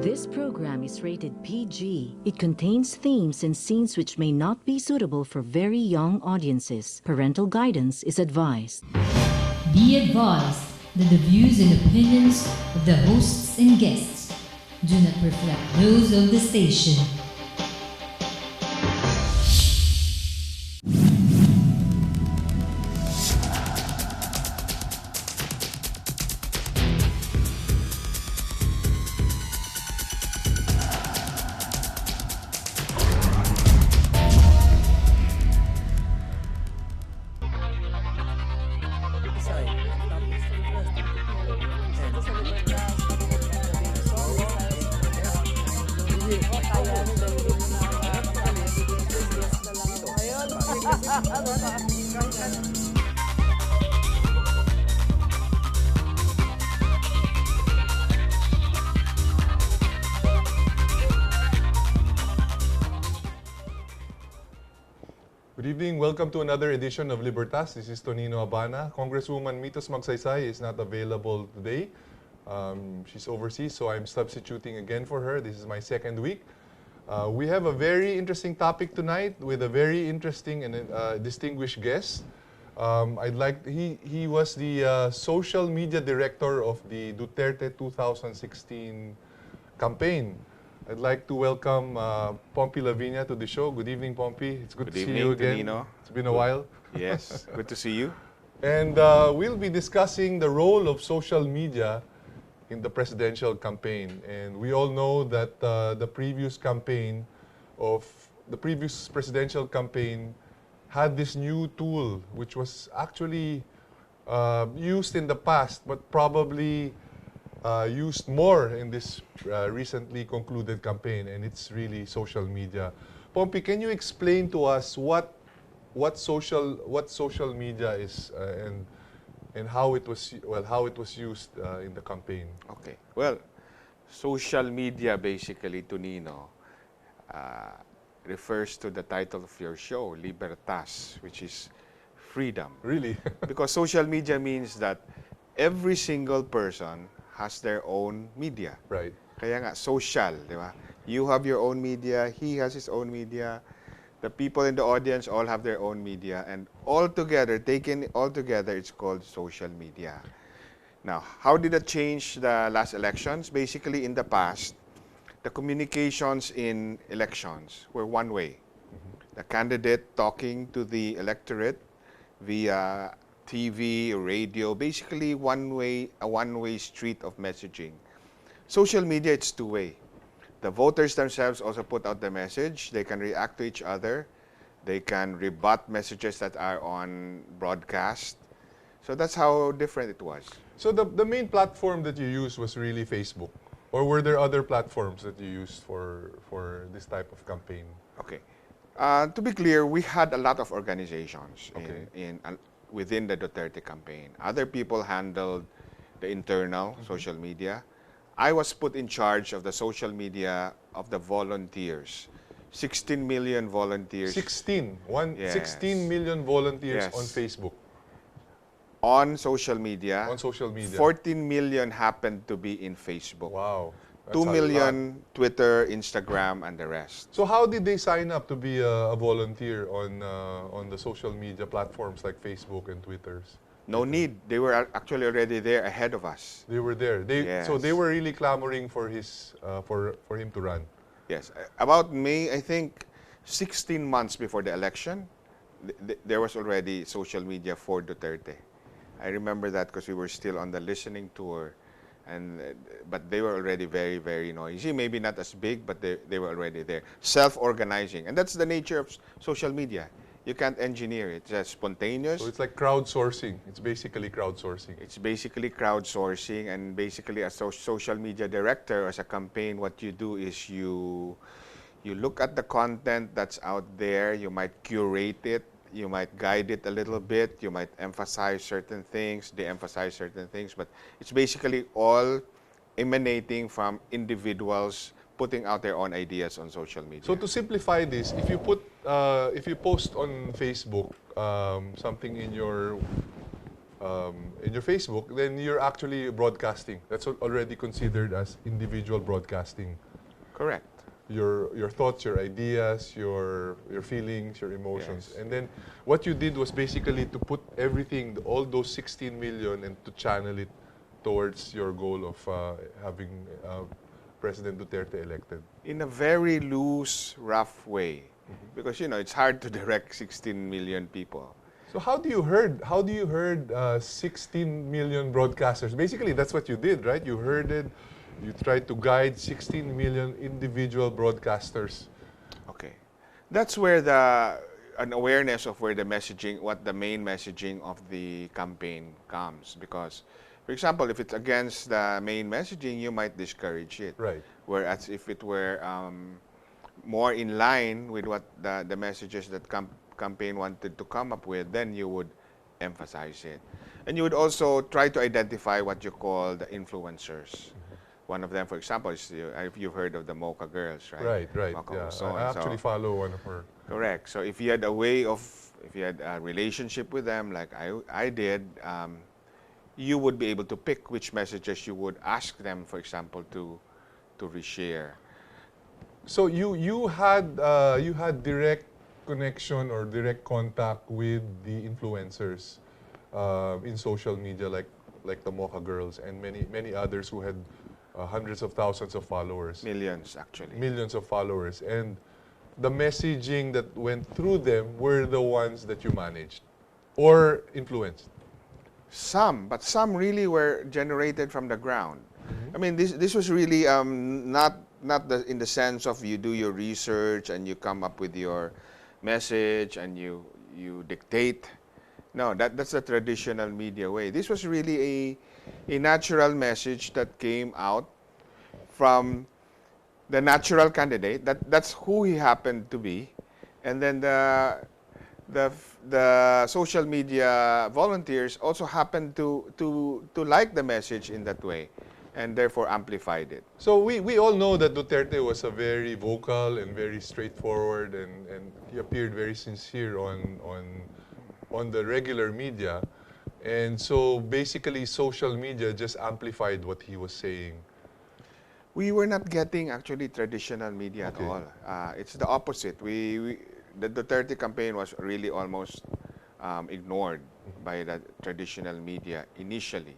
This program is rated PG. It contains themes and scenes which may not be suitable for very young audiences. Parental guidance is advised. Be advised that the views and opinions of the hosts and guests do not reflect those of the station. Good evening. Welcome to another edition of Libertas. This is Tonino Abana. Congresswoman Mitos Magsaysay is not available today. She's overseas, so I'm substituting again for her. This is my second week. We have a very interesting topic tonight with a very interesting and distinguished guest. He was the social media director of the Duterte 2016 campaign. I'd like to welcome Pompee Vina to the show. Good evening, Pompee. It's good to see you again. Tonino. It's been a while. Yes, good to see you. And we'll be discussing the role of social media in the presidential campaign. And we all know that the previous presidential campaign had this new tool, which was actually used in the past, but probably used more in this recently concluded campaign, and it's really social media. Pompey, can you explain to us what social media is and how it was used in the campaign? Okay. Well, social media basically, Tonino, refers to the title of your show, Libertas, which is freedom. Really? Because social media means that every single person has their own media. Right. Kaya nga, social, di ba? You have your own media, he has his own media, the people in the audience all have their own media, and taken all together, it's called social media. Now, how did that change the last elections? Basically, in the past, the communications in elections were one way. The candidate talking to the electorate via TV, radio, basically a one-way street of messaging. Social media, it's two-way. The voters themselves also put out the message. They can react to each other. They can rebut messages that are on broadcast. So that's how different it was. So the main platform that you used was really Facebook? Or were there other platforms that you used for this type of campaign? Okay. To be clear, we had a lot of organizations within the Duterte campaign. Other people handled the internal social media. I was put in charge of the social media of the volunteers. 16 million volunteers. 16 Yes. million volunteers Yes. on Facebook. On social media. On social media. 14 million happened to be in Facebook. Wow. That's 2 a million lot. Twitter, Instagram, and the rest. So how did they sign up to be a volunteer on the social media platforms like Facebook and Twitters? No need. They were actually already there ahead of us. They were there. Yes. So they were really clamoring for for him to run. Yes. About May, I think 16 months before the election, there was already social media for Duterte. I remember that because we were still on the listening tour. But they were already very, very noisy. Maybe not as big, but they were already there. Self-organizing. And that's the nature of social media. You can't engineer it. It's just spontaneous. So it's like crowdsourcing. It's basically crowdsourcing. It's basically crowdsourcing. And basically, as a social media director, as a campaign, what you do is you look at the content that's out there. You might curate it. You might guide it a little bit. You might emphasize certain things, de-emphasize certain things. But it's basically all emanating from individuals putting out their own ideas on social media. So to simplify this, if you post on Facebook something in your in your Facebook, then you're actually broadcasting. That's already considered as individual broadcasting. Correct. Your thoughts, your ideas, your feelings, your emotions. Yes. And then what you did was basically to put everything, all those 16 million, and to channel it towards your goal of having President Duterte elected. In a very loose, rough way. Because, you know, it's hard to direct 16 million people. So how do you herd 16 million broadcasters? Basically, that's what you did, right? You herded, you tried to guide 16 million individual broadcasters. Okay. That's where an awareness of where the messaging, what the main messaging of the campaign comes. Because, for example, if it's against the main messaging, you might discourage it. Right. Whereas if it were more in line with what the messages that campaign wanted to come up with, then you would emphasize it. And you would also try to identify what you call the influencers. One of them, for example, is if you've heard of the Mocha Girls, right? Right. Mocha Yeah, so I actually follow one of her. Correct. So if you had if you had a relationship with them, like I did, you would be able to pick which messages you would ask them, for example, to reshare. So you had direct connection or direct contact with the influencers in social media, like the Mocha Girls and many others who had hundreds of thousands of followers. Millions, actually. Millions of followers. And the messaging that went through them were the ones that you managed or influenced. But some really were generated from the ground. I mean, this was really not in the sense of you do your research and you come up with your message and you dictate. No, that's the traditional media way. This was really a natural message that came out from the natural candidate. That's who he happened to be, and then the social media volunteers also happened to like the message in that way, and therefore amplified it. So we all know that Duterte was a very vocal and very straightforward, and he appeared very sincere on the regular media. And so basically social media just amplified what he was saying. We were not getting actually traditional media at all. It's the opposite. The Duterte campaign was really almost ignored by the traditional media initially.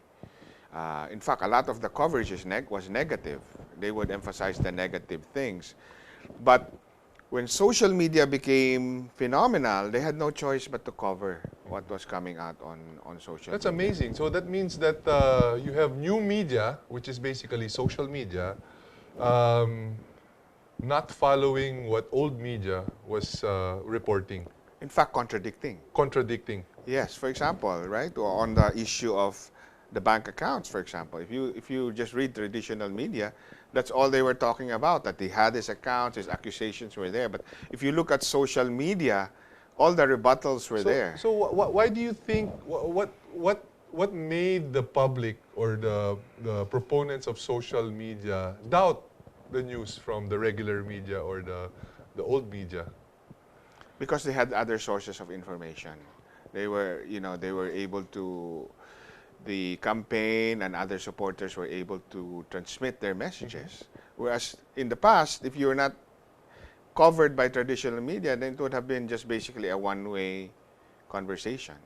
In fact, a lot of the coverage was negative. They would emphasize the negative things. But when social media became phenomenal, they had no choice but to cover what was coming out on social media. That's amazing. So that means that you have new media, which is basically social media, not following what old media was reporting. In fact, contradicting. Contradicting. Yes, for example, right? Or on the issue of the bank accounts, for example. If you just read traditional media, that's all they were talking about, that he had his accounts, his accusations were there. But if you look at social media, all the rebuttals were there. So why do you think, what made the public or the proponents of social media doubt the news from the regular media or the old media? Because they had other sources of information. They were able to, the campaign and other supporters were able to transmit their messages. Whereas in the past, if you were not covered by traditional media, then it would have been just basically a one-way conversation.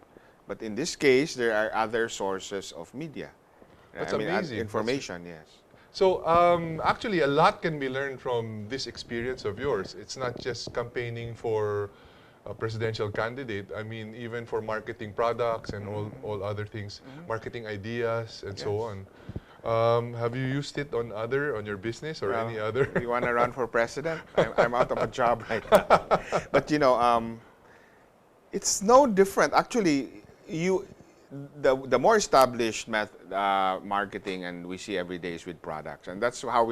But in this case, there are other sources of media. That's amazing. Information, yes. So actually, a lot can be learned from this experience of yours. It's not just campaigning for a presidential candidate. I mean, even for marketing products and all other things, marketing ideas and so on. Have you used it on your business or any other? You want to run for president? I'm out of a job right now. But it's no different. Actually, the more established marketing, and we see every day, is with products, and that's how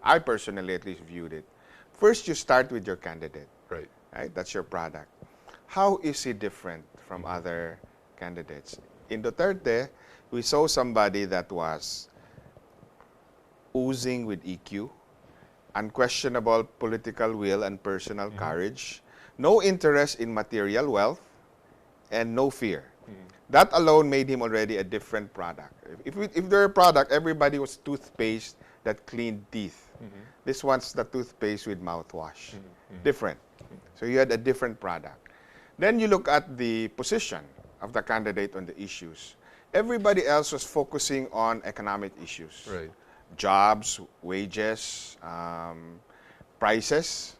I personally at least viewed it. First, you start with your candidate. Right. Right? That's your product. How is he different from other candidates? In Duterte, we saw somebody that was oozing with EQ, unquestionable political will and personal courage, no interest in material wealth, and no fear. That alone made him already a different product. If they're a product, everybody was toothpaste that cleaned teeth. This one's the toothpaste with mouthwash. Different. So you had a different product. Then you look at the position of the candidate on the issues. Everybody else was focusing on economic issues. Right. Jobs, wages, prices.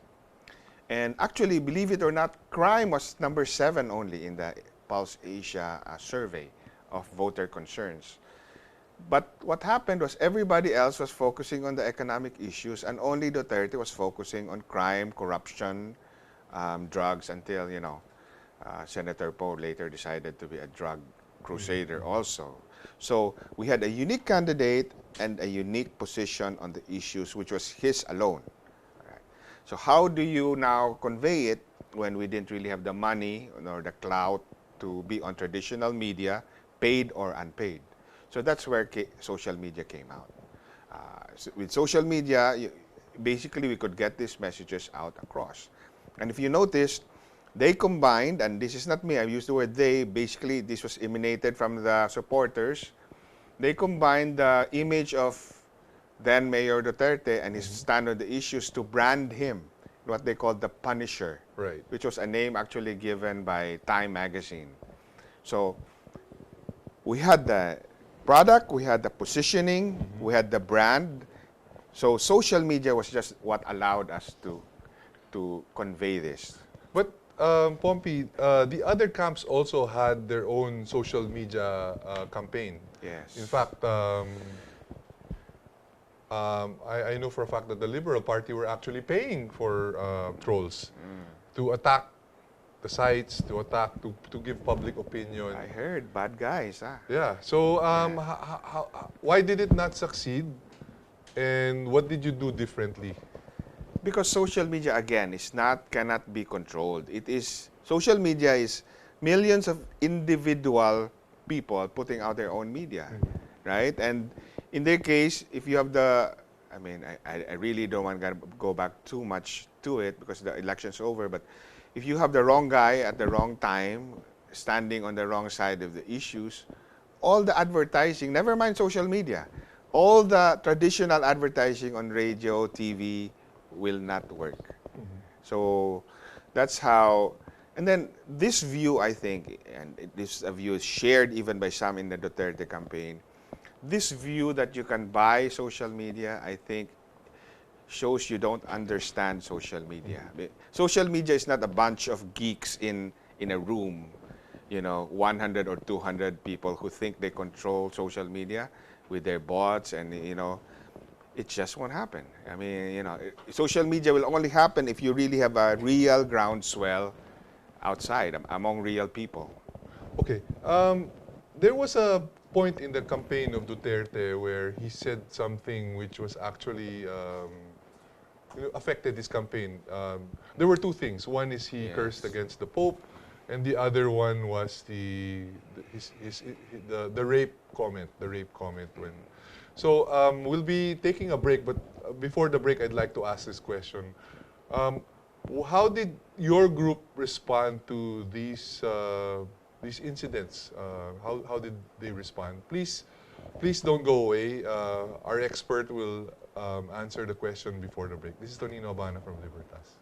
And actually, believe it or not, crime was number 7 only in the Pulse Asia survey of voter concerns. But what happened was everybody else was focusing on the economic issues, and only Duterte was focusing on crime, corruption, drugs, until, Senator Poe later decided to be a drug crusader also. So we had a unique candidate and a unique position on the issues, which was his alone. Right. So how do you now convey it when we didn't really have the money or the clout to be on traditional media, paid or unpaid? So that's where social media came out. So with social media, basically we could get these messages out across. And if you notice, they combined, and this is not me, I used the word they, basically this was emanated from the supporters. They combined the image of then Mayor Duterte and his stand on the issues to brand him, what they called the Punisher, Right. which was a name actually given by Time magazine. So we had the product, we had the positioning, we had the brand. So social media was just what allowed us to convey this. But Pompey, the other camps also had their own social media campaign. Yes. In fact, I know for a fact that the Liberal Party were actually paying for trolls to attack the sites, to give public opinion. I heard bad guys. Yeah. So why did it not succeed? And what did you do differently? Because social media, again, cannot be controlled. Social media is millions of individual people putting out their own media, right? And in their case, if you have I really don't want to go back too much to it because the election's over, but if you have the wrong guy at the wrong time, standing on the wrong side of the issues, all the advertising, never mind social media, all the traditional advertising on radio, TV, will not work. So that's how, and then this view, I think, and this view is shared even by some in the Duterte campaign, this view that you can buy social media, I think, shows you don't understand social media. Social media is not a bunch of geeks in a room, 100 or 200 people who think they control social media with their bots, and it just won't happen. Social media will only happen if you really have a real groundswell outside among real people. Okay. There was a point in the campaign of Duterte where he said something which was actually affected his campaign. There were two things. One is he cursed against the Pope, and the other one was the rape comment. The rape comment when. So we'll be taking a break, but before the break, I'd like to ask this question. How did your group respond to these incidents? How did they respond? Please don't go away. Our expert will answer the question before the break. This is Tonino Abana from Libertas.